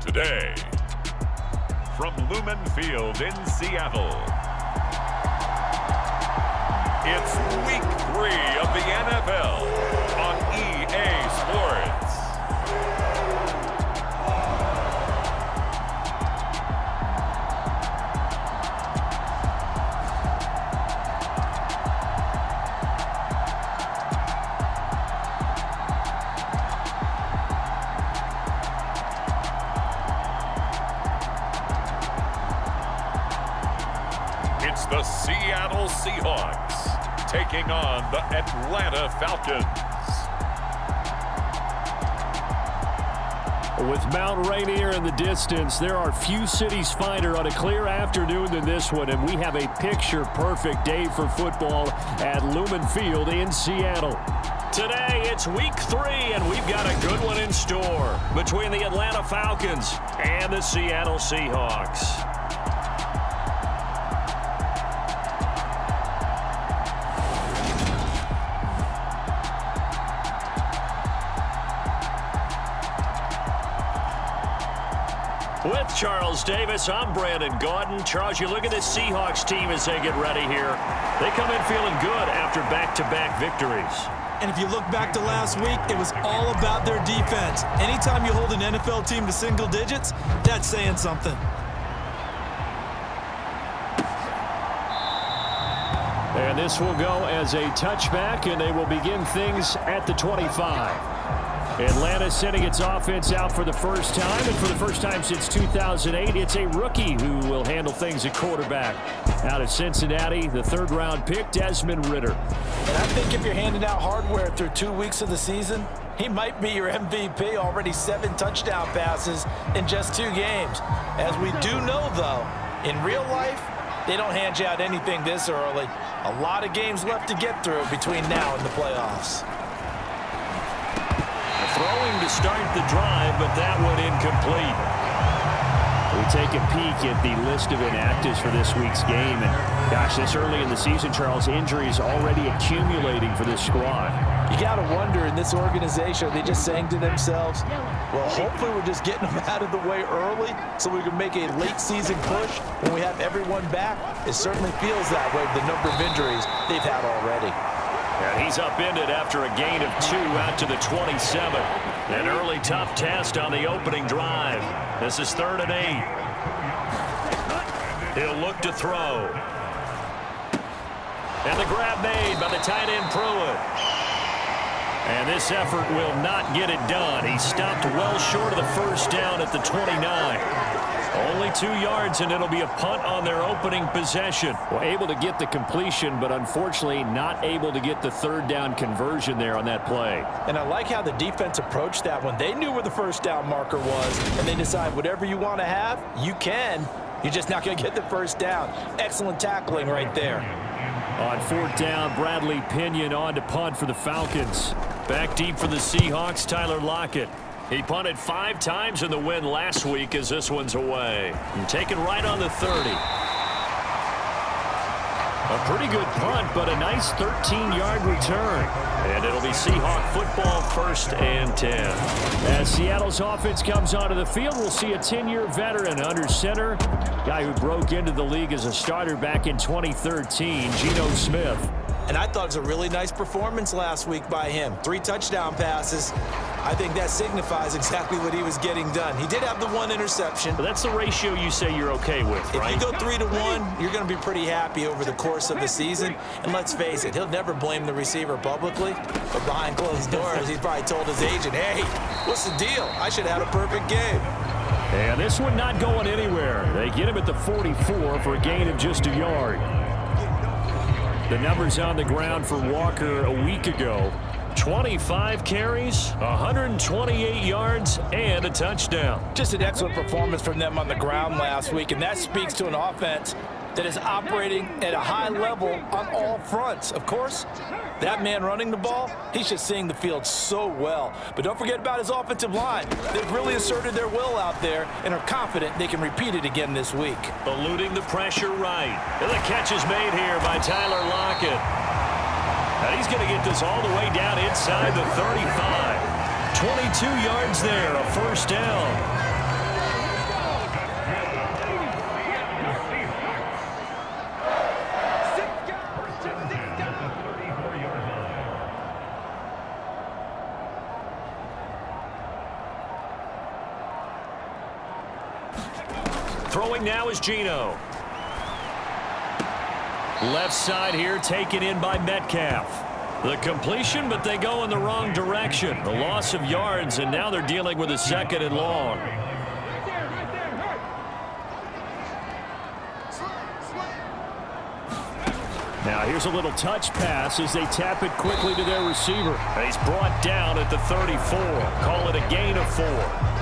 Today, from Lumen Field in Seattle, it's Week 3 of the NFL on EA Sports. It's the Seattle Seahawks taking on the Atlanta Falcons. With Mount Rainier in the distance, there are few cities finer on a clear afternoon than this one, and we have a picture-perfect day for football at Lumen Field in Seattle. Today, it's Week 3, and we've got a good one in store between the Atlanta Falcons and the Seattle Seahawks. With Charles Davis, I'm Brandon Gaudin. Charles, you look at this Seahawks team as they get ready here. They come in feeling good after back-to-back victories. And if you look back to last week, it was all about their defense. Anytime you hold an NFL team to single digits, that's saying something. And this will go as a touchback, and they will begin things at the 25. Atlanta sending its offense out for the first time, and for the first time since 2008, it's a rookie who will handle things at quarterback. Out of Cincinnati, the third-round pick, Desmond Ridder. And I think if you're handing out hardware through 2 weeks of the season, he might be your MVP. Already 7 touchdown passes in just 2 games. As we do know, though, in real life, they don't hand you out anything this early. A lot of games left to get through between now and the playoffs. Throwing to start the drive, but that one incomplete. We take a peek at the list of inactives for this week's game. And gosh, this early in the season, Charles, injuries already accumulating for this squad. You got to wonder in this organization, are they just saying to themselves, well, hopefully we're just getting them out of the way early so we can make a late season push when we have everyone back? It certainly feels that way with the number of injuries they've had already. And he's upended after a gain of 2 out to the 27. An early tough test on the opening drive. This is 3rd and 8. He'll look to throw. And the grab made by the tight end Pruitt. And this effort will not get it done. He stopped well short of the first down at the 29. Only 2 yards, and it'll be a punt on their opening possession. Well, able to get the completion, but unfortunately not able to get the third down conversion there on that play. And I like how the defense approached that one. They knew where the first down marker was, and they decide whatever you want to have, you can. You're just not going to get the first down. Excellent tackling right there. On 4th down, Bradley Pinion on to punt for the Falcons. Back deep for the Seahawks, Tyler Lockett. He punted 5 times in the win last week as this one's away. And taken right on the 30. A pretty good punt, but a nice 13-yard return. And it'll be Seahawk football 1st and 10. As Seattle's offense comes onto the field, we'll see a 10-year veteran under center. Guy who broke into the league as a starter back in 2013, Geno Smith. And I thought it was a really nice performance last week by him. 3 touchdown passes. I think that signifies exactly what he was getting done. He did have the 1 interception. But that's the ratio you say you're okay with, right? If you go 3 to 1, you're going to be pretty happy over the course of the season. And let's face it, he'll never blame the receiver publicly. But behind closed doors, he's probably told his agent, hey, what's the deal? I should have had a perfect game. And this one not going anywhere. They get him at the 44 for a gain of just a yard. The numbers on the ground for Walker a week ago. 25 carries, 128 yards, and a touchdown. Just an excellent performance from them on the ground last week, and that speaks to an offense that is operating at a high level on all fronts. Of course, that man running the ball, he's just seeing the field so well. But don't forget about his offensive line. They've really asserted their will out there and are confident they can repeat it again this week. Eluding the pressure right. And the catch is made here by Tyler Lockett. And he's going to get this all the way down inside the 35. 22 yards there, a first down. Throwing now is Geno. Left side here taken in by Metcalf. The completion, but they go in the wrong direction. The loss of yards, and now they're dealing with a 2nd and long. Now here's a little touch pass as they tap it quickly to their receiver. He's brought down at the 34. Call it a gain of 4.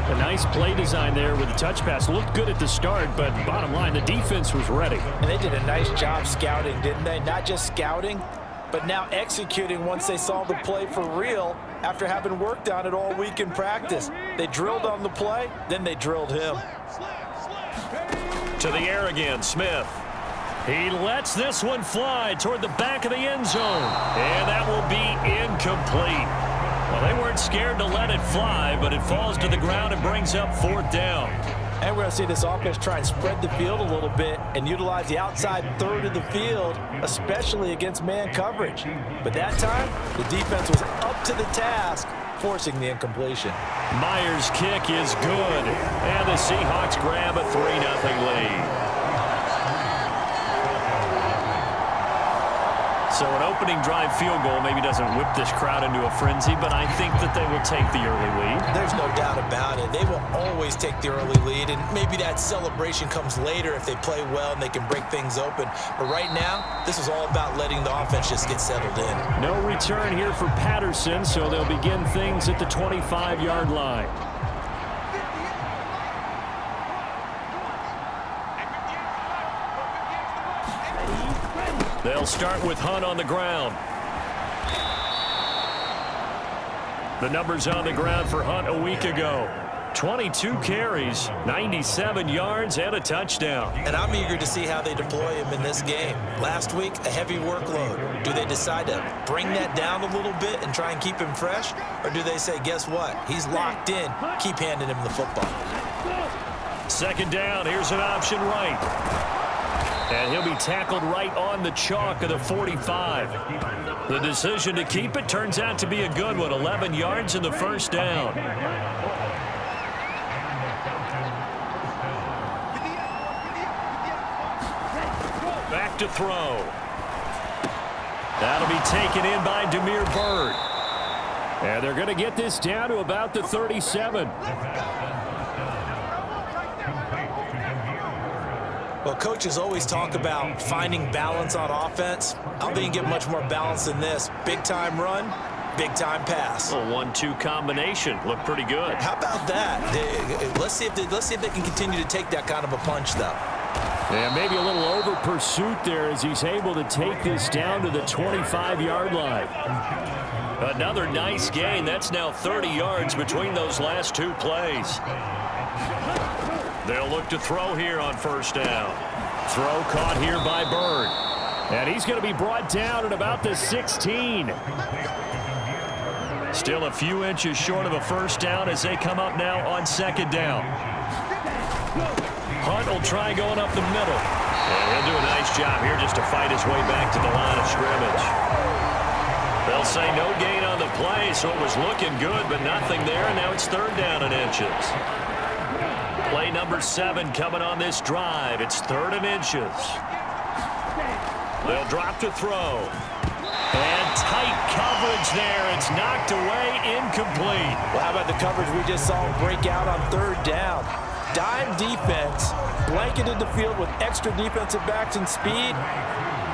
A nice play design there with the touch pass. Looked good at the start, but bottom line, the defense was ready. And they did a nice job scouting, didn't they? Not just scouting, but now executing once they saw the play for real after having worked on it all week in practice. They drilled on the play, then they drilled him. To the air again, Smith. He lets this one fly toward the back of the end zone. And that will be incomplete. Well, they weren't scared to let it fly, but it falls to the ground and brings up 4th down. And we're going to see this offense try and spread the field a little bit and utilize the outside third of the field, especially against man coverage. But that time, the defense was up to the task, forcing the incompletion. Myers' kick is good, and the Seahawks grab a 3-0 lead. So an opening drive field goal maybe doesn't whip this crowd into a frenzy, but I think that they will take the early lead. There's no doubt about it. They will always take the early lead, and maybe that celebration comes later if they play well and they can break things open. But right now, this is all about letting the offense just get settled in. No return here for Patterson, so they'll begin things at the 25-yard line. They'll start with Hunt on the ground. The numbers on the ground for Hunt a week ago. 22 carries, 97 yards, and a touchdown. And I'm eager to see how they deploy him in this game. Last week, a heavy workload. Do they decide to bring that down a little bit and try and keep him fresh? Or do they say, guess what? He's locked in. Keep handing him the football. 2nd down. Here's an option right. And he'll be tackled right on the chalk of the 45. The decision to keep it turns out to be a good one. 11 yards in the 1st down. Back to throw. That'll be taken in by Demir Bird. And they're going to get this down to about the 37. Well, coaches always talk about finding balance on offense. I don't think you get much more balance than this. Big-time run, big-time pass. A 1-2 combination. Looked pretty good. How about that? Let's see if they can continue to take that kind of a punch, though. Yeah, maybe a little over pursuit there as he's able to take this down to the 25-yard line. Another nice gain. That's now 30 yards between those last 2 plays. They'll look to throw here on 1st down. Throw caught here by Bird. And he's going to be brought down at about the 16. Still a few inches short of a 1st down as they come up now on 2nd down. Hunt will try going up the middle. And he'll do a nice job here just to fight his way back to the line of scrimmage. They'll say no gain on the play, so it was looking good, but nothing there, and now it's 3rd down and inches. Play number 7 coming on this drive. It's 3rd and inches. They'll drop to throw. And tight coverage there. It's knocked away, incomplete. Well, how about the coverage we just saw break out on 3rd down? Dime defense, blanketed the field with extra defensive backs and speed,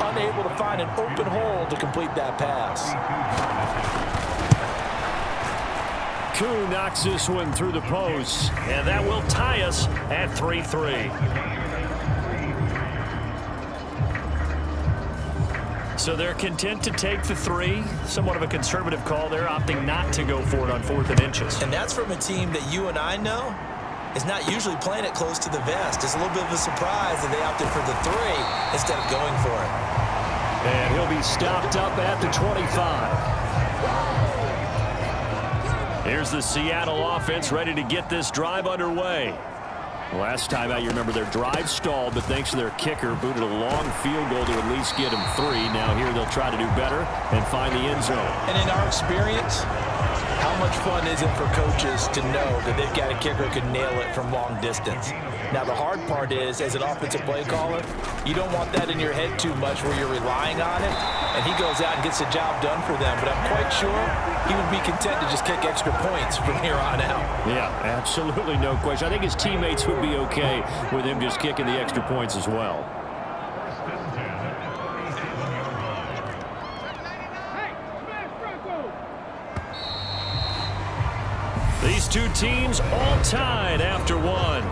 unable to find an open hole to complete that pass. Koo knocks this one through the post, and that will tie us at 3-3. So they're content to take the 3. Somewhat of a conservative call there, opting not to go for it on 4th and inches. And that's from a team that you and I know is not usually playing it close to the vest. It's a little bit of a surprise that they opted for the 3 instead of going for it. And he'll be stopped up at the 25. Here's the Seattle offense ready to get this drive underway. Last time out, you remember their drive stalled, but thanks to their kicker, booted a long field goal to at least get them 3. Now here they'll try to do better and find the end zone. And in our experience, How much fun is it for coaches to know that they've got a kicker who can nail it from long distance? Now, the hard part is, as an offensive play caller, you don't want that in your head too much where you're relying on it, and he goes out and gets the job done for them. But I'm quite sure he would be content to just kick extra points from here on out. Yeah, absolutely no question. I think his teammates would be okay with him just kicking the extra points as well. These two teams all tied after one.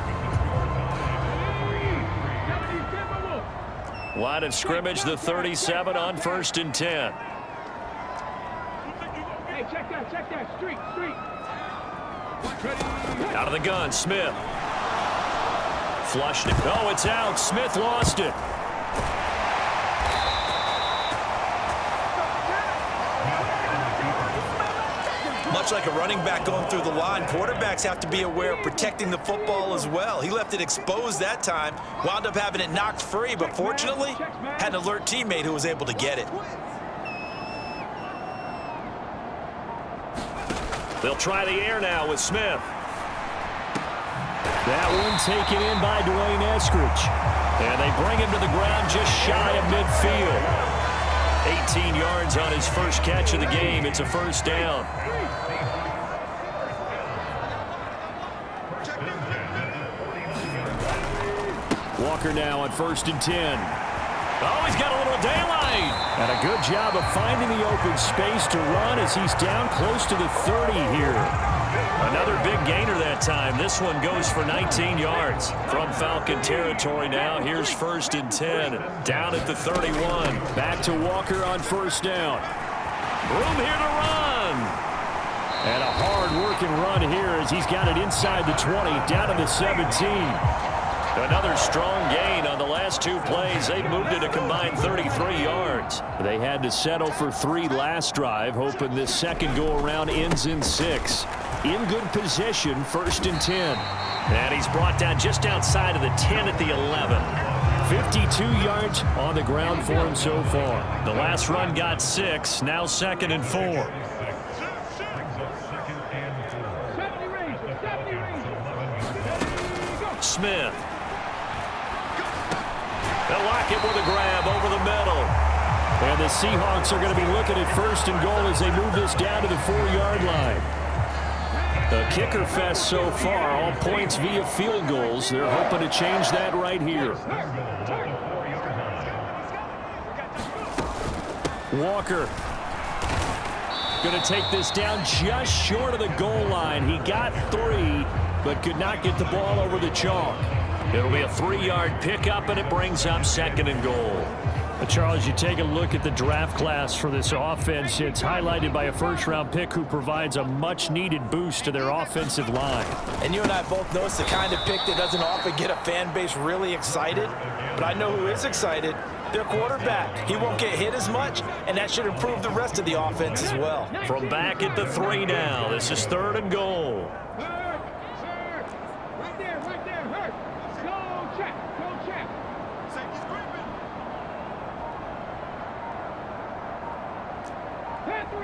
Line of scrimmage, the 37 on 1st and 10. Hey, check that, street. Out of the gun, Smith. Flushed it. Oh, it's out. Smith lost it. Much like a running back going through the line, quarterbacks have to be aware of protecting the football as well. He left it exposed that time, wound up having it knocked free, but fortunately, had an alert teammate who was able to get it. They'll try the air now with Smith. That one taken in by Dwayne Eskridge. And they bring him to the ground just shy of midfield. 18 yards on his first catch of the game. It's a first down. Walker now on 1st and 10. Oh, he's got a little daylight. And a good job of finding the open space to run as he's down close to the 30 here. Another big gainer that time. This one goes for 19 yards. From Falcon territory now, here's 1st and 10. Down at the 31. Back to Walker on 1st down. Room here to run. And a hard-working run here as he's got it inside the 20, down to the 17. Another strong gain on the last two plays. They moved it a combined 33 yards. They had to settle for 3 last drive, hoping this second go-around ends in 6. In good position, 1st and 10. And he's brought down just outside of the 10 at the 11. 52 yards on the ground for him so far. The last run got 6, now 2nd and 4. Smith. They'll lock it with a grab over the middle. And the Seahawks are going to be looking at 1st and goal as they move this down to the 4-yard line. The kicker fest so far, all points via field goals. They're hoping to change that right here. Walker going to take this down just short of the goal line. He got 3, but could not get the ball over the chalk. It'll be a 3-yard pickup, and it brings up 2nd and goal. Charles, you take a look at the draft class for this offense. It's highlighted by a first-round pick who provides a much-needed boost to their offensive line. And you and I both know it's the kind of pick that doesn't often get a fan base really excited. But I know who is excited. Their quarterback. He won't get hit as much, and that should improve the rest of the offense as well. From back at the 3 now, this is 3rd and goal. Right there, hurt. Go check. Panther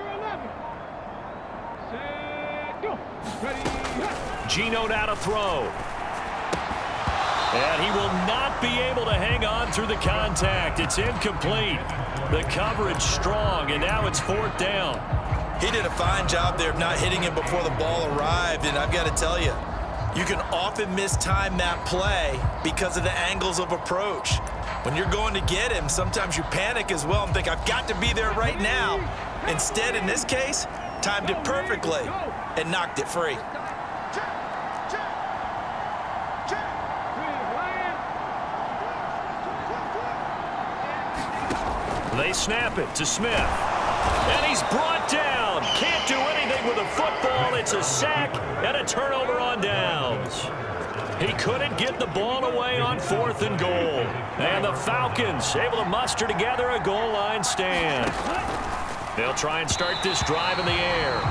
11. Set, go. Ready, Gino now to throw. And he will not be able to hang on through the contact. It's incomplete. The coverage strong, and now it's 4th down. He did a fine job there of not hitting him before the ball arrived, and I've got to tell you, you can often mistime that play because of the angles of approach. When you're going to get him, sometimes you panic as well and think, I've got to be there right now. Instead, in this case, timed it perfectly and knocked it free. They snap it to Smith. And he's brought down. Can't do anything with a football. It's a sack and a turnover on downs. He couldn't get the ball away on 4th and goal. And the Falcons able to muster together a goal line stand. They'll try and start this drive in the air.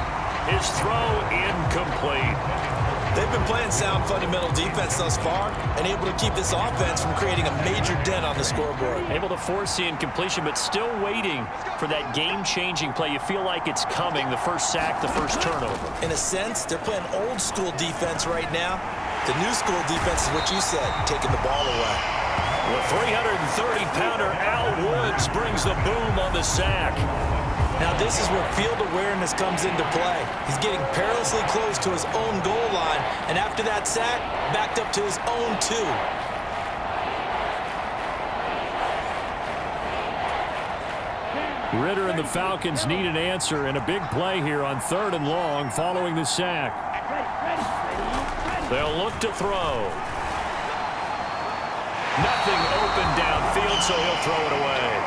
His throw incomplete. They've been playing sound fundamental defense thus far and able to keep this offense from creating a major dent on the scoreboard. Able to force the incompletion, but still waiting for that game-changing play. You feel like it's coming, the first sack, the first turnover. In a sense, they're playing old-school defense right now. The new-school defense is what you said, taking the ball away. The 330-pounder Al Woods brings the boom on the sack. Now this is where field awareness comes into play. He's getting perilously close to his own goal line, and after that sack, backed up to his own 2. Ritter and the Falcons need an answer, and a big play here on 3rd and long following the sack. They'll look to throw. Nothing open downfield, so he'll throw it away.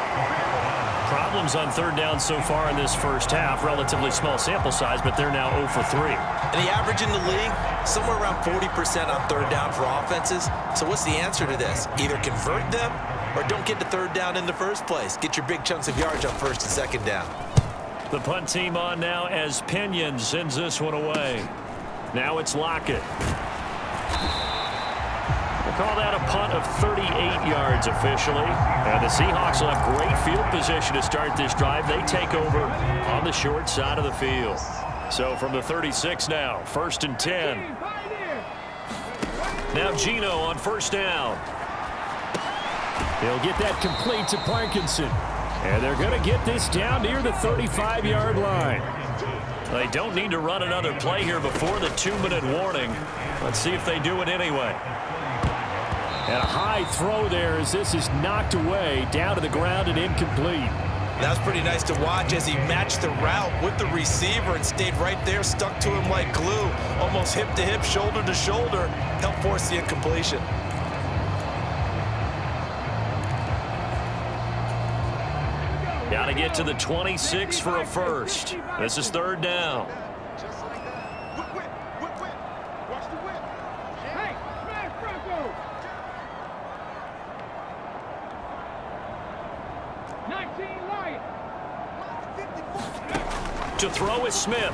Problems on 3rd down so far in this first half. Relatively small sample size, but they're now 0 for 3. And the average in the league, somewhere around 40% on 3rd down for offenses. So what's the answer to this? Either convert them or don't get to 3rd down in the first place. Get your big chunks of yards on 1st and 2nd down. The punt team on now as Pinion sends this one away. Now it's Lockett. We'll call that a punt of 38 yards officially. And the Seahawks will have great field position to start this drive. They take over on the short side of the field. So from the 36 now, 1st and 10. Now Gino on 1st down. He'll get that complete to Parkinson. And they're going to get this down near the 35-yard line. They don't need to run another play here before the 2-minute warning. Let's see if they do it anyway. And a high throw there as this is knocked away, down to the ground and incomplete. That's pretty nice to watch as he matched the route with the receiver and stayed right there, stuck to him like glue, almost hip to hip, shoulder to shoulder, helped force the incompletion. Got to get to the 26 for a first. This is 3rd down. To throw is Smith.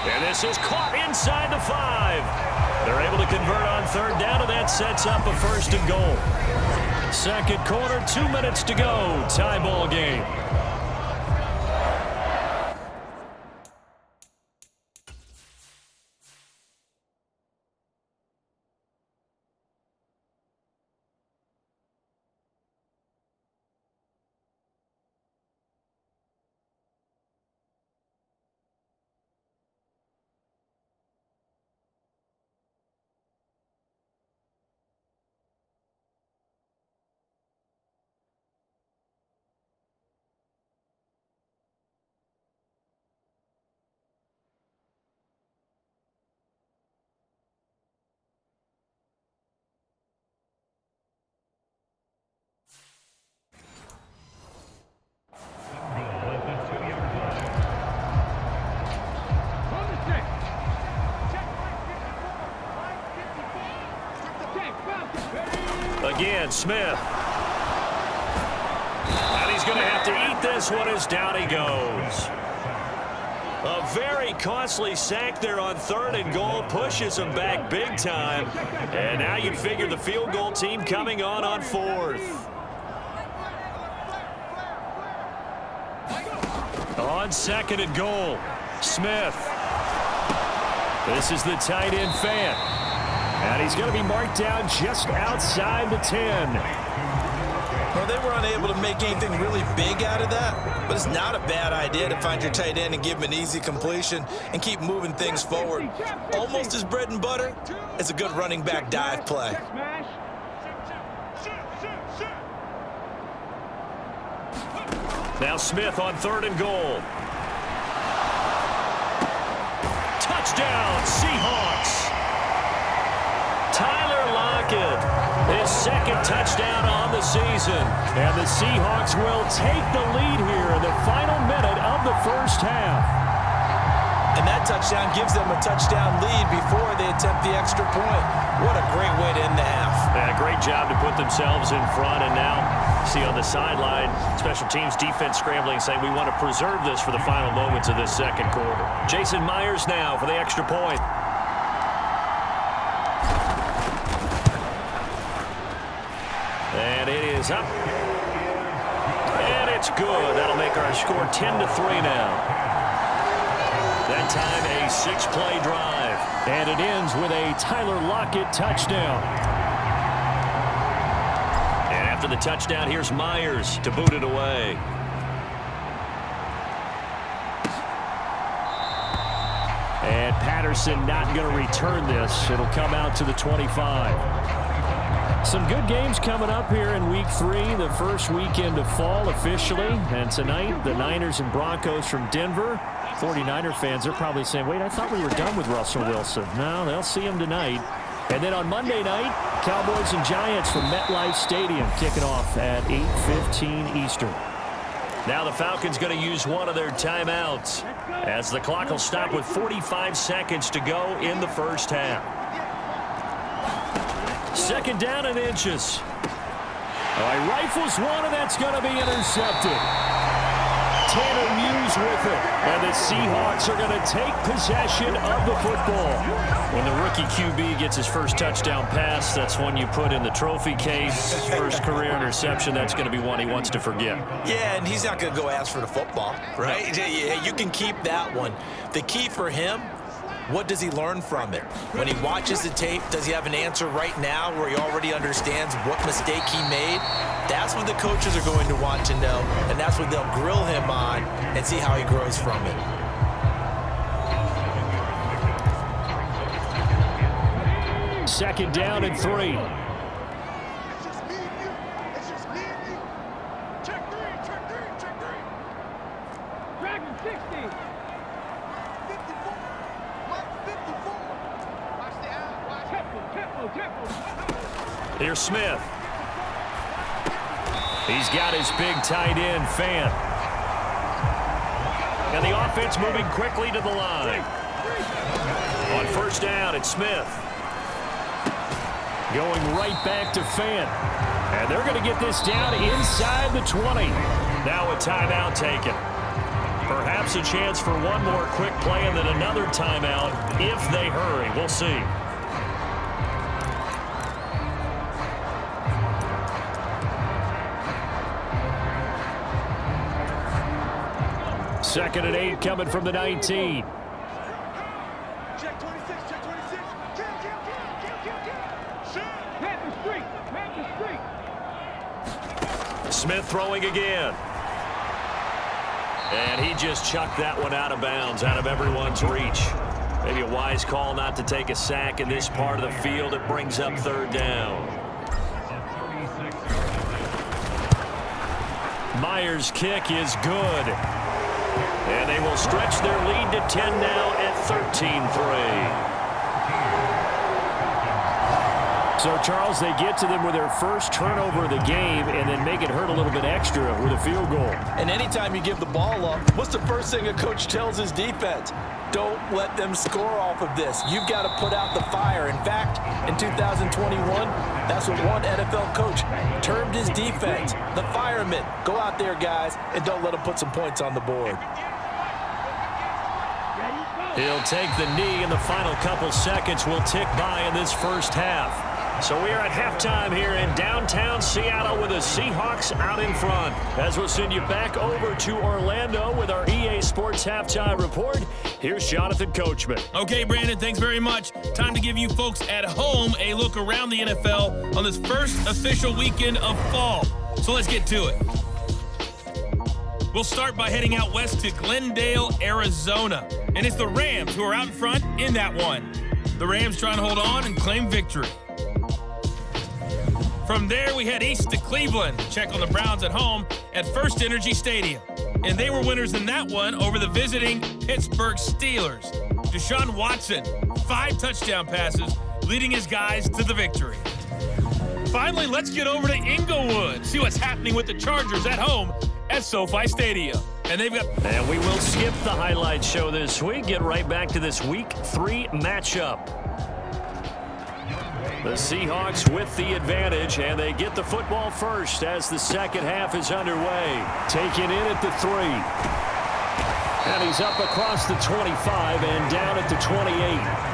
And this is caught inside the 5. They're able to convert on 3rd down, and that sets up a 1st and goal. 2nd quarter, 2 minutes to go. Tie ball game. Again, Smith. And he's going to have to eat this one as down he goes. A very costly sack there on 3rd and goal. Pushes him back big time. And now you'd figure the field goal team coming on 4th. On 2nd and goal, Smith. This is the tight end fan. And he's going to be marked down just outside the 10. Well, they were unable to make anything really big out of that, but it's not a bad idea to find your tight end and give him an easy completion and keep moving things forward. Almost as bread and butter as a good running back dive play. Now Smith on 3rd and goal. Touchdown, Seahawks. Tyler Lockett, his 2nd touchdown on the season. And the Seahawks will take the lead here in the final minute of the first half. And that touchdown gives them a touchdown lead before they attempt the extra point. What a great way to end the half. Yeah, great job to put themselves in front. And now, see on the sideline, special teams defense scrambling, saying we want to preserve this for the final moments of this second quarter. Jason Myers now for the extra point. And it is up. And it's good. That'll make our score 10-3 now. That time a 6-play drive. And it ends with a Tyler Lockett touchdown. And after the touchdown, here's Myers to boot it away. And Patterson not going to return this. It'll come out to the 25. Some good games coming up here in Week 3, the first weekend of fall officially. And tonight, the Niners and Broncos from Denver. 49er fans are probably saying, wait, I thought we were done with Russell Wilson. No, they'll see him tonight. And then on Monday night, Cowboys and Giants from MetLife Stadium kicking off at 8:15 Eastern. Now the Falcons going to use one of their timeouts as the clock will stop with 45 seconds to go in the first half. Second down and inches. He rifles one, and that's going to be intercepted. Tanner Muse with it. And the Seahawks are going to take possession of the football. When the rookie QB gets his first touchdown pass, that's one you put in the trophy case. First career interception, that's going to be one he wants to forget. Yeah, and he's not going to go ask for the football, right? Yeah, you can keep that one. The key for him, what does he learn from it? When he watches the tape, does he have an answer right now where he already understands what mistake he made? That's what the coaches are going to want to know, and that's what they'll grill him on and see how he grows from it. Second down and 3. Dragon 60. Here's Smith. He's got his big tight end, Fan. And the offense moving quickly to the line. On first down, it's Smith. Going right back to Fan. And they're going to get this down inside the 20. Now a timeout taken. Perhaps a chance for one more quick play and then another timeout if they hurry. We'll see. Second and 8 coming from the 19. Check 26, check 26. Panther streak, Panther streak. Smith throwing again. And he just chucked that one out of bounds, out of everyone's reach. Maybe a wise call not to take a sack in this part of the field. It brings up third down. Myers' kick is good. And they will stretch their lead to 10 now at 13-3. So, Charles, they get to them with their first turnover of the game and then make it hurt a little bit extra with a field goal. And anytime you give the ball up, what's the first thing a coach tells his defense? Don't let them score off of this. You've got to put out the fire. In fact, in 2021, that's what one NFL coach termed his defense, the firemen. Go out there, guys, and don't let them put some points on the board. He'll take the knee, and the final couple seconds will tick by in this first half. So we are at halftime here in downtown Seattle with the Seahawks out in front. As we'll send you back over to Orlando with our EA Sports Halftime Report, here's Jonathan Coachman. Okay, Brandon, thanks very much. Time to give you folks at home a look around the NFL on this first official weekend of fall. So let's get to it. We'll start by heading out west to Glendale, Arizona. And it's the Rams who are out in front in that one. The Rams trying to hold on and claim victory. From there, we head east to Cleveland. Check on the Browns at home at First Energy Stadium. And they were winners in that one over the visiting Pittsburgh Steelers. Deshaun Watson, 5 touchdown passes, leading his guys to the victory. Finally, let's get over to Inglewood. See what's happening with the Chargers at home at SoFi Stadium. And they've got... And we will skip the highlight show this week. Get right back to this Week 3 matchup. The Seahawks with the advantage, and they get the football first as the second half is underway. Taken in at the 3. And he's up across the 25 and down at the 28.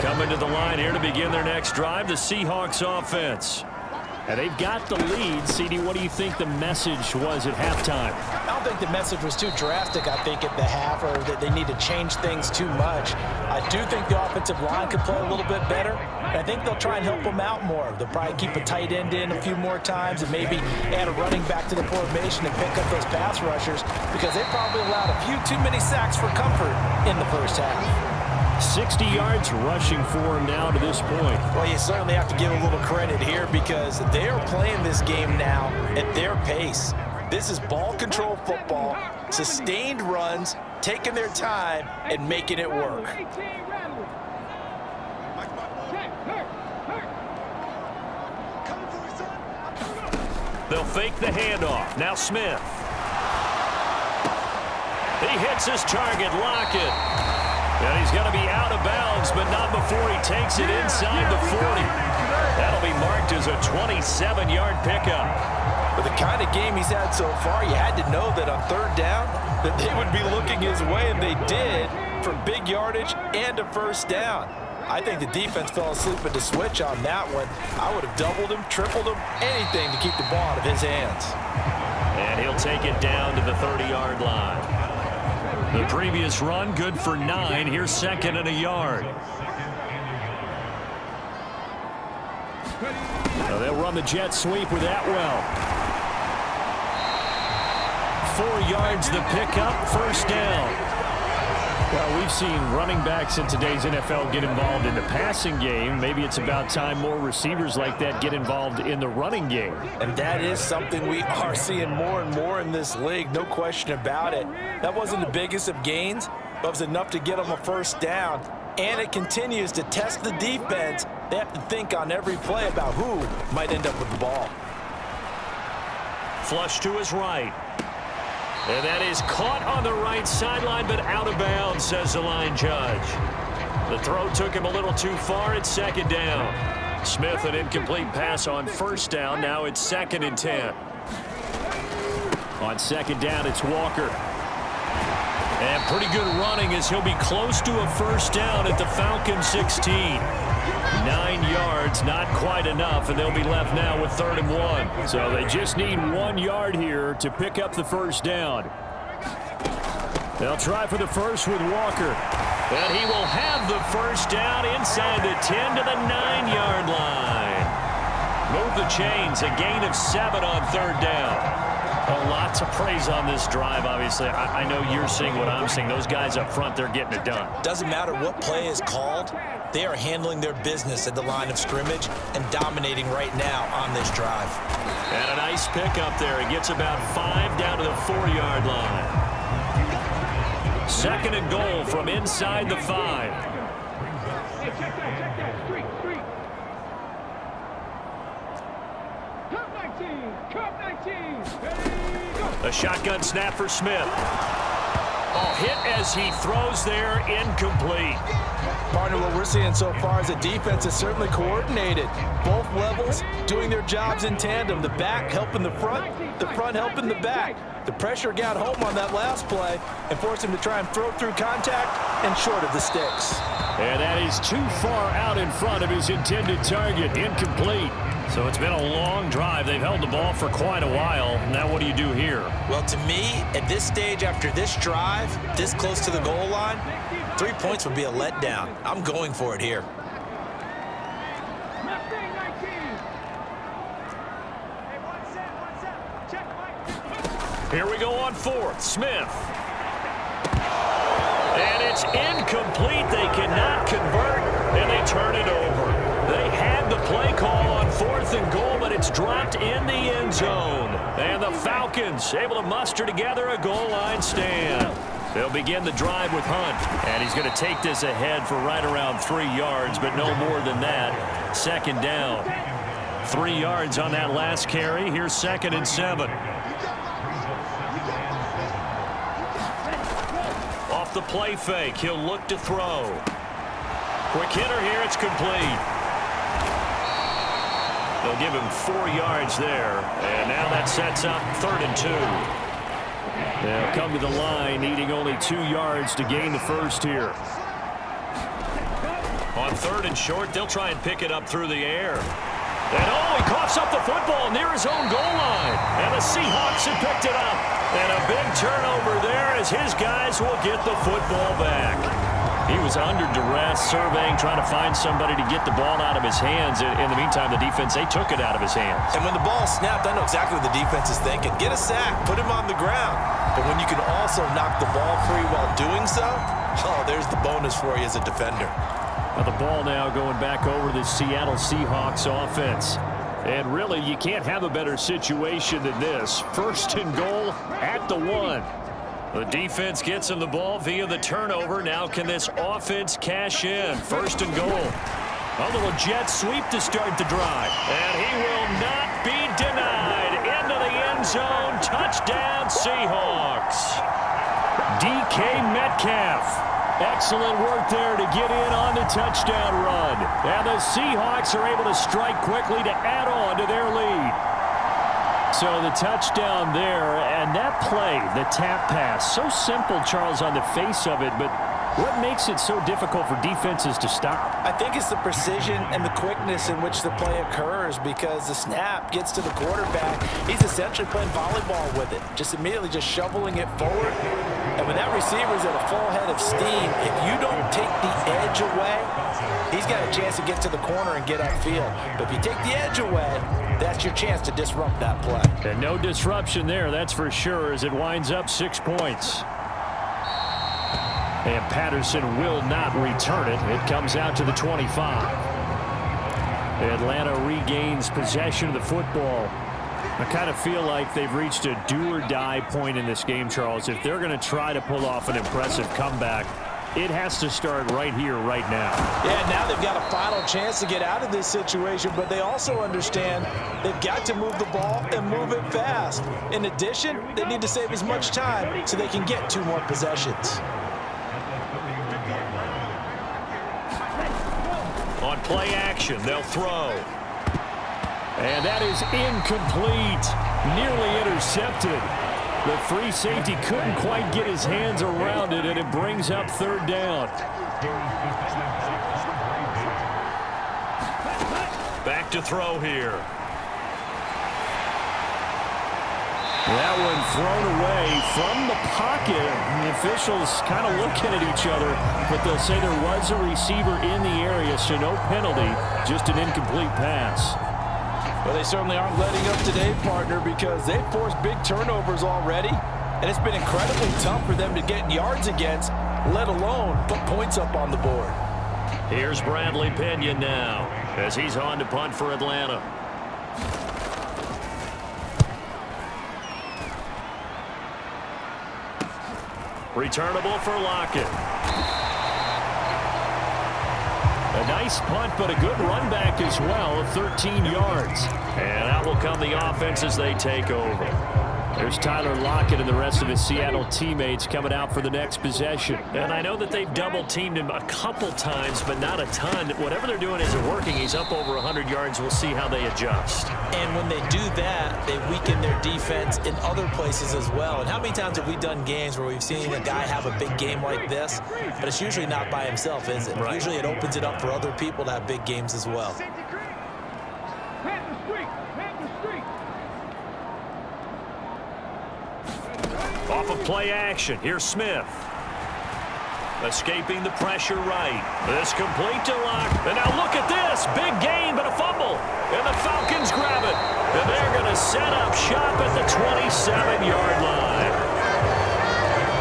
Coming to the line here to begin their next drive, the Seahawks offense. And they've got the lead. CD, what do you think the message was at halftime? I don't think the message was too drastic, I think, at the half, or that they need to change things too much. I do think the offensive line could play a little bit better. And I think they'll try and help them out more. They'll probably keep a tight end in a few more times and maybe add a running back to the formation and pick up those pass rushers, because they probably allowed a few too many sacks for comfort in the first half. 60 yards rushing for him now to this point. Well, you certainly have to give a little credit here because they are playing this game now at their pace. This is ball control football, sustained runs, taking their time and making it work. They'll fake the handoff. Now Smith. He hits his target, Lockett. And he's going to be out of bounds, but not before he takes it inside the 40. That'll be marked as a 27-yard pickup. With the kind of game he's had so far, you had to know that on third down that they would be looking his way, and they did, for big yardage and a first down. I think the defense fell asleep at the switch on that one. I would have doubled him, tripled him, anything to keep the ball out of his hands. And he'll take it down to the 30-yard line. The previous run, good for 9. Here's second and a yard. Now they'll run the jet sweep with Atwell. 4 yards the pickup, first down. Well, we've seen running backs in today's NFL get involved in the passing game. Maybe it's about time more receivers like that get involved in the running game. And that is something we are seeing more and more in this league, no question about it. That wasn't the biggest of gains, but it was enough to get them a first down. And it continues to test the defense. They have to think on every play about who might end up with the ball. Flush to his right. And that is caught on the right sideline, but out of bounds, says the line judge. The throw took him a little too far. It's second down. Smith, an incomplete pass on first down. Now it's 2nd and 10. On second down, it's Walker. And pretty good running as he'll be close to a first down at the Falcons 16. 9 yards, not quite enough, and they'll be left now with 3rd and 1. So they just need 1 yard here to pick up the first down. They'll try for the first with Walker. And he will have the first down inside the 10 to the 9-yard line. Move the chains, a gain of 7 on 3rd down. A lot to praise on this drive, obviously. I know you're seeing what I'm seeing. Those guys up front, they're getting it done. Doesn't matter what play is called. They are handling their business at the line of scrimmage and dominating right now on this drive. And a nice pick up there. He gets about 5 down to the 4-yard line. 2nd and goal from inside the 5. Hey, check that. Street. Cup 19. Ready, go. A shotgun snap for Smith. Oh, hit as he throws there, incomplete. Partner, what we're seeing so far is the defense is certainly coordinated. Both levels doing their jobs in tandem. The back helping the front helping the back. The pressure got home on that last play and forced him to try and throw through contact and short of the sticks. And that is too far out in front of his intended target, incomplete. So it's been a long drive. They've held the ball for quite a while. Now what do you do here? Well, to me, at this stage after this drive, this close to the goal line, 3 points would be a letdown. I'm going for it here. Mustang 19. Hey, one set. Check, Mike. Here we go on 4th. Smith. And it's incomplete. They cannot convert, and they turn it over. They had the play call on 4th and goal, but it's dropped in the end zone. And the Falcons able to muster together a goal line stand. They'll begin the drive with Hunt, and he's going to take this ahead for right around 3 yards, but no more than that. 2nd down. 3 yards on that last carry. Here's 2nd and 7. Off the play fake, he'll look to throw. Quick hitter here, it's complete. They'll give him 4 yards there, and now that sets up 3rd and 2. They'll come to the line, needing only 2 yards to gain the first here. On 3rd and short, they'll try and pick it up through the air. And he coughs up the football near his own goal line. And the Seahawks have picked it up. And a big turnover there as his guys will get the football back. He was under duress, surveying, trying to find somebody to get the ball out of his hands. In the meantime, the defense, they took it out of his hands. And when the ball snapped, I know exactly what the defense is thinking. Get a sack, put him on the ground. But when you can also knock the ball free while doing so, oh, there's the bonus for you as a defender. Now the ball now going back over to the Seattle Seahawks offense. And really, you can't have a better situation than this. 1st and goal at the 1. The defense gets him the ball via the turnover. Now can this offense cash in? 1st and goal. A little jet sweep to start the drive. And he will not be denied. Into the end zone. Touchdown, Seahawks. DK Metcalf. Excellent work there to get in on the touchdown run. And the Seahawks are able to strike quickly to add on to their lead. So the touchdown there, and that play, the tap pass, so simple, Charles, on the face of it, but what makes it so difficult for defenses to stop? I think it's the precision and the quickness in which the play occurs, because the snap gets to the quarterback. He's essentially playing volleyball with it, just immediately just shoveling it forward. And when that receiver's at a full head of steam, if you don't take the edge away, he's got a chance to get to the corner and get upfield. But if you take the edge away, that's your chance to disrupt that play. And no disruption there, that's for sure, as it winds up 6 points. And Patterson will not return it. It comes out to the 25. Atlanta regains possession of the football. I kind of feel like they've reached a do-or-die point in this game, Charles. If they're going to try to pull off an impressive comeback, it has to start right here, right now. Yeah, now they've got a final chance to get out of this situation, but they also understand they've got to move the ball and move it fast. In addition, they need to save as much time so they can get 2 more possessions. On play action, they'll throw. And that is incomplete. Nearly intercepted. The free safety couldn't quite get his hands around it, and it brings up 3rd down. Back to throw here. That one thrown away from the pocket. The officials kind of looking at each other, but they'll say there was a receiver in the area, so no penalty, just an incomplete pass. Well, they certainly aren't letting up today, partner, because they've forced big turnovers already, and it's been incredibly tough for them to get yards against, let alone put points up on the board. Here's Bradley Pinion now, as he's on to punt for Atlanta. Returnable for Lockett. A nice punt, but a good run back as well of 13 yards. And out will come the offense as they take over. There's Tyler Lockett and the rest of his Seattle teammates coming out for the next possession. And I know that they've double-teamed him a couple times, but not a ton. Whatever they're doing isn't working. He's up over 100 yards. We'll see how they adjust. And when they do that, they weaken their defense in other places as well. And how many times have we done games where we've seen a guy have a big game like this, but it's usually not by himself, is it? Right. Usually it opens it up for other people to have big games as well. Off of play action, here's Smith. Escaping the pressure right. This complete to Lock. And now look at this. Big gain, but a fumble. And the Falcons grab it. And they're going to set up shop at the 27-yard line.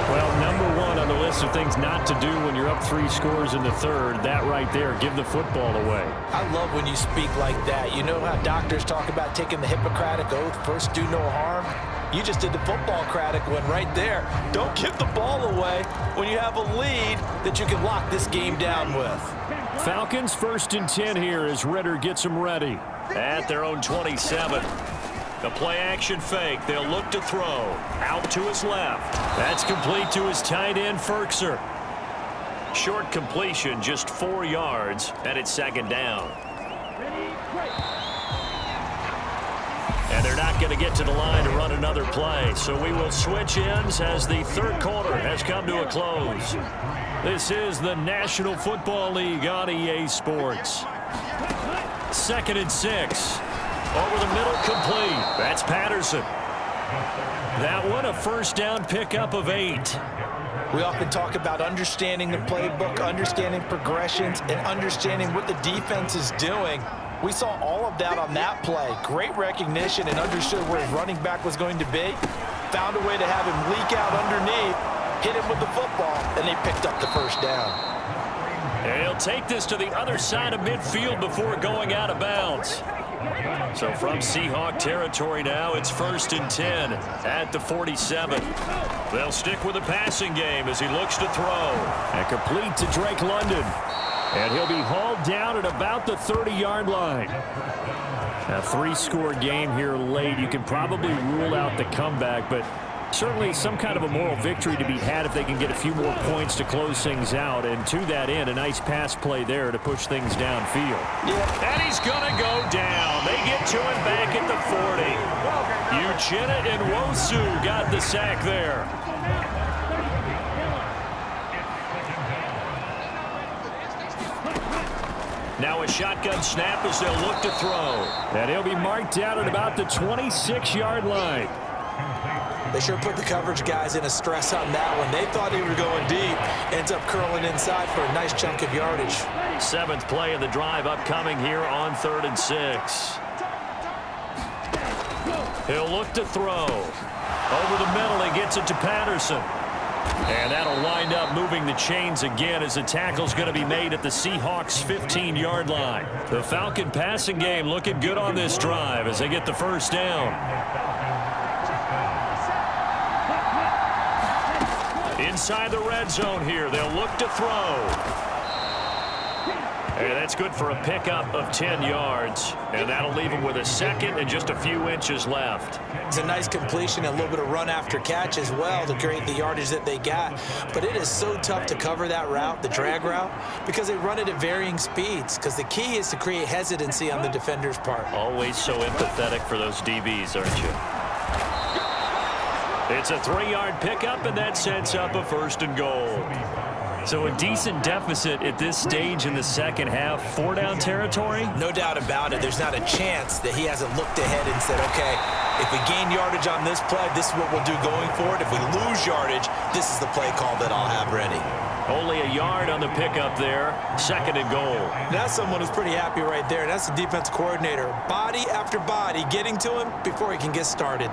Well, number one on the list of things not to do when you're up 3 scores in the third, that right there, give the football away. I love when you speak like that. You know how doctors talk about taking the Hippocratic Oath, first do no harm? You just did the football-cratic one right there. Don't give the ball away when you have a lead that you can lock this game down with. Falcons 1st and 10 here as Ritter gets them ready. at their own 27. A play-action fake. They'll look to throw. Out to his left. That's complete to his tight end, Ferkser. Short completion, just 4 yards, and it's second down. And they're not going to get to the line to run another play, so we will switch ends as the third quarter has come to a close. This is the National Football League on EA Sports. 2nd and 6. Over the middle, complete. That's Patterson. That one, a first down pickup of 8. We often talk about understanding the playbook, understanding progressions, and understanding what the defense is doing. We saw all of that on that play. Great recognition and understood where his running back was going to be. Found a way to have him leak out underneath, hit him with the football, and they picked up the first down. And he'll take this to the other side of midfield before going out of bounds. So from Seahawk territory now, it's 1st and 10 at the 47. They'll stick with the passing game as he looks to throw. And complete to Drake London. And he'll be hauled down at about the 30-yard line. A 3-score game here late. You can probably rule out the comeback, but certainly some kind of a moral victory to be had if they can get a few more points to close things out. And to that end, a nice pass play there to push things downfield. Yeah. And he's going to go down. They get to him back at the 40. Uchenna and Nwosu got the sack there. Now a shotgun snap as they'll look to throw. And he'll be marked down at about the 26-yard line. They sure put the coverage guys in a stress on that one. They thought they were going deep. Ends up curling inside for a nice chunk of yardage. 7th play of the drive upcoming here on 3rd and 6. He'll look to throw. Over the middle, he gets it to Patterson. And that'll wind up moving the chains again as the tackle's going to be made at the Seahawks' 15-yard line. The Falcon passing game looking good on this drive as they get the first down. Inside the red zone here, they'll look to throw. And that's good for a pickup of 10 yards. And that'll leave him with a second and just a few inches left. It's a nice completion, a little bit of run after catch as well to create the yardage that they got. But it is so tough to cover that route, the drag route, because they run it at varying speeds. Because the key is to create hesitancy on the defender's part. Always so empathetic for those DBs, aren't you? It's a 3-yard pickup, and that sets up a 1st and goal. So a decent deficit at this stage in the second half. 4-down territory? No doubt about it. There's not a chance that he hasn't looked ahead and said, okay, if we gain yardage on this play, this is what we'll do going forward. If we lose yardage, this is the play call that I'll have ready. Only a yard on the pickup there. 2nd and goal. That's someone who's pretty happy right there. That's the defense coordinator. Body after body getting to him before he can get started.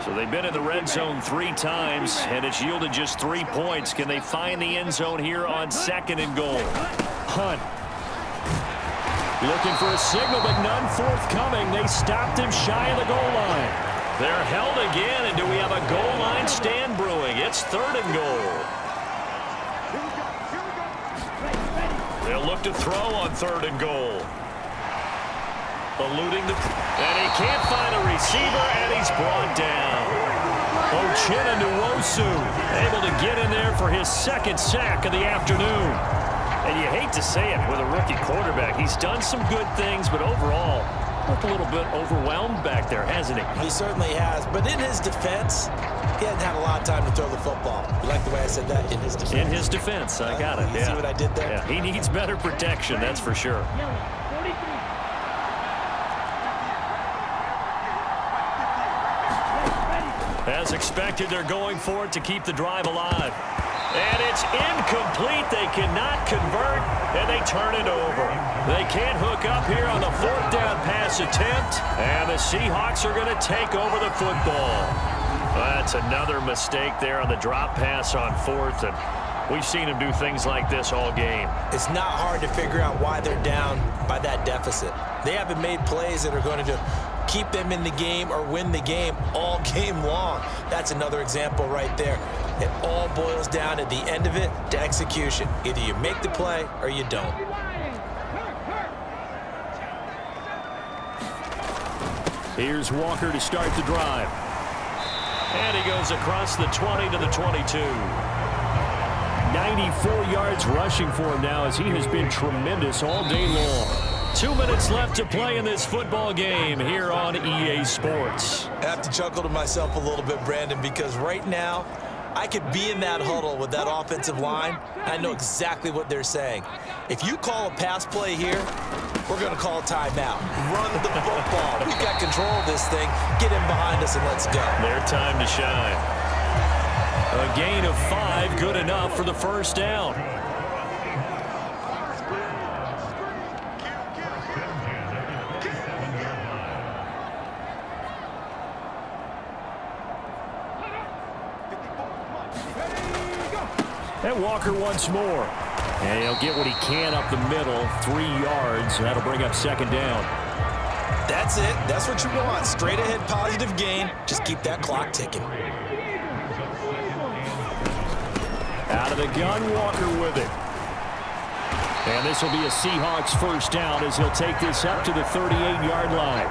So they've been in the red zone 3 times, and it's yielded just 3 points. Can they find the end zone here on 2nd and goal? Hunt. Looking for a signal, but none forthcoming. They stopped him shy of the goal line. They're held again, and do we have a goal line stand brewing? It's 3rd and goal. They'll look to throw on 3rd and goal. Eluding the... And he can't find a receiver, and he's brought down. Uchenna Nwosu able to get in there for his 2nd sack of the afternoon. And you hate to say it with a rookie quarterback. He's done some good things, but overall, looked a little bit overwhelmed back there, hasn't he? He certainly has. But in his defense, he hadn't had a lot of time to throw the football. You like the way I said that? In his defense. In his defense, I got it. You see what I did there? Yeah, he needs better protection, that's for sure. As expected, they're going for it to keep the drive alive. And it's incomplete. They cannot convert, and they turn it over. They can't hook up here on the 4th down pass attempt, and the Seahawks are going to take over the football. That's another mistake there on the drop pass on 4th, and we've seen them do things like this all game. It's not hard to figure out why they're down by that deficit. They haven't made plays that are going to keep them in the game or win the game all game long. That's another example right there. It all boils down at the end of it to execution. Either you make the play or you don't. Here's Walker to start the drive. And he goes across the 20 to the 22. 94 yards rushing for him now as he has been tremendous all day long. 2 minutes left to play in this football game here on EA Sports. I have to chuckle to myself a little bit, Brandon, because right now I could be in that huddle with that offensive line. I know exactly what they're saying. If you call a pass play here, we're going to call a timeout. Run the football. We've got control of this thing. Get in behind us and let's go. Their time to shine. A gain of 5, good enough for the first down. And Walker once more. And he'll get what he can up the middle, 3 yards. That'll bring up second down. That's it. That's what you want. Straight ahead positive gain. Just keep that clock ticking. Out of the gun, Walker with it. And this will be a Seahawks first down as he'll take this up to the 38-yard line.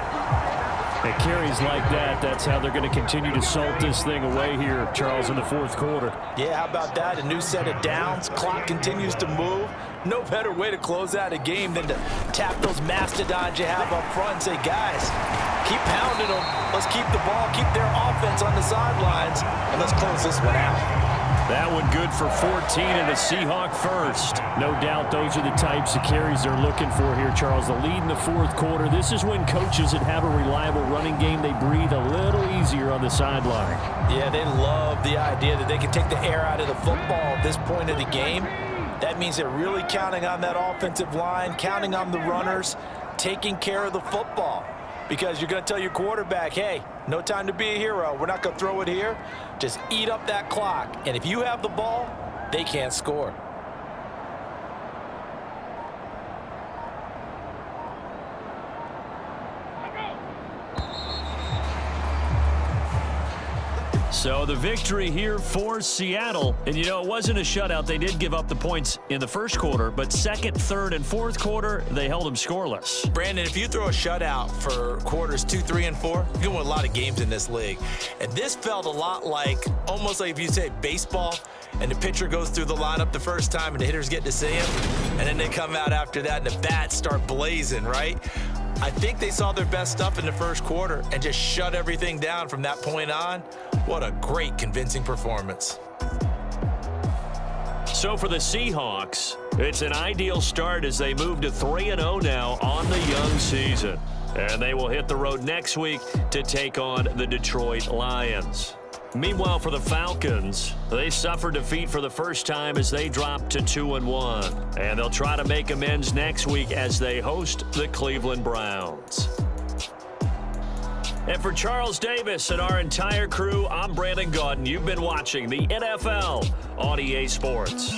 It carries like that. That's how they're going to continue to salt this thing away here, Charles, in the fourth quarter. Yeah, how about that? A new set of downs. Clock continues to move. No better way to close out a game than to tap those mastodons you have up front and say, guys, keep pounding them. Let's keep the ball, keep their offense on the sidelines, and let's close this one out. That one good for 14 and a Seahawk first. No doubt those are the types of carries they're looking for here, Charles. The lead in the fourth quarter. This is when coaches that have a reliable running game, they breathe a little easier on the sideline. Yeah, they love the idea that they can take the air out of the football at this point of the game. That means they're really counting on that offensive line, counting on the runners, taking care of the football. Because you're going to tell your quarterback, hey, no time to be a hero. We're not going to throw it here. Just eat up that clock. And if you have the ball, they can't score. So the victory here for Seattle. And, you know, it wasn't a shutout. They did give up the points in the first quarter. But second, third, and fourth quarter, they held them scoreless. Brandon, if you throw a shutout for quarters 2, 3, and 4, you're going to win a lot of games in this league. And this felt a lot like, almost like if you say baseball, and the pitcher goes through the lineup the first time and the hitters get to see him. And then they come out after that and the bats start blazing, right? I think they saw their best stuff in the first quarter and just shut everything down from that point on. What a great, convincing performance. So for the Seahawks, it's an ideal start as they move to 3-0 now on the young season. And they will hit the road next week to take on the Detroit Lions. Meanwhile, for the Falcons, they suffered defeat for the first time as they dropped to 2-1. And they'll try to make amends next week as they host the Cleveland Browns. And for Charles Davis and our entire crew, I'm Brandon Gaudin. You've been watching the NFL on EA Sports.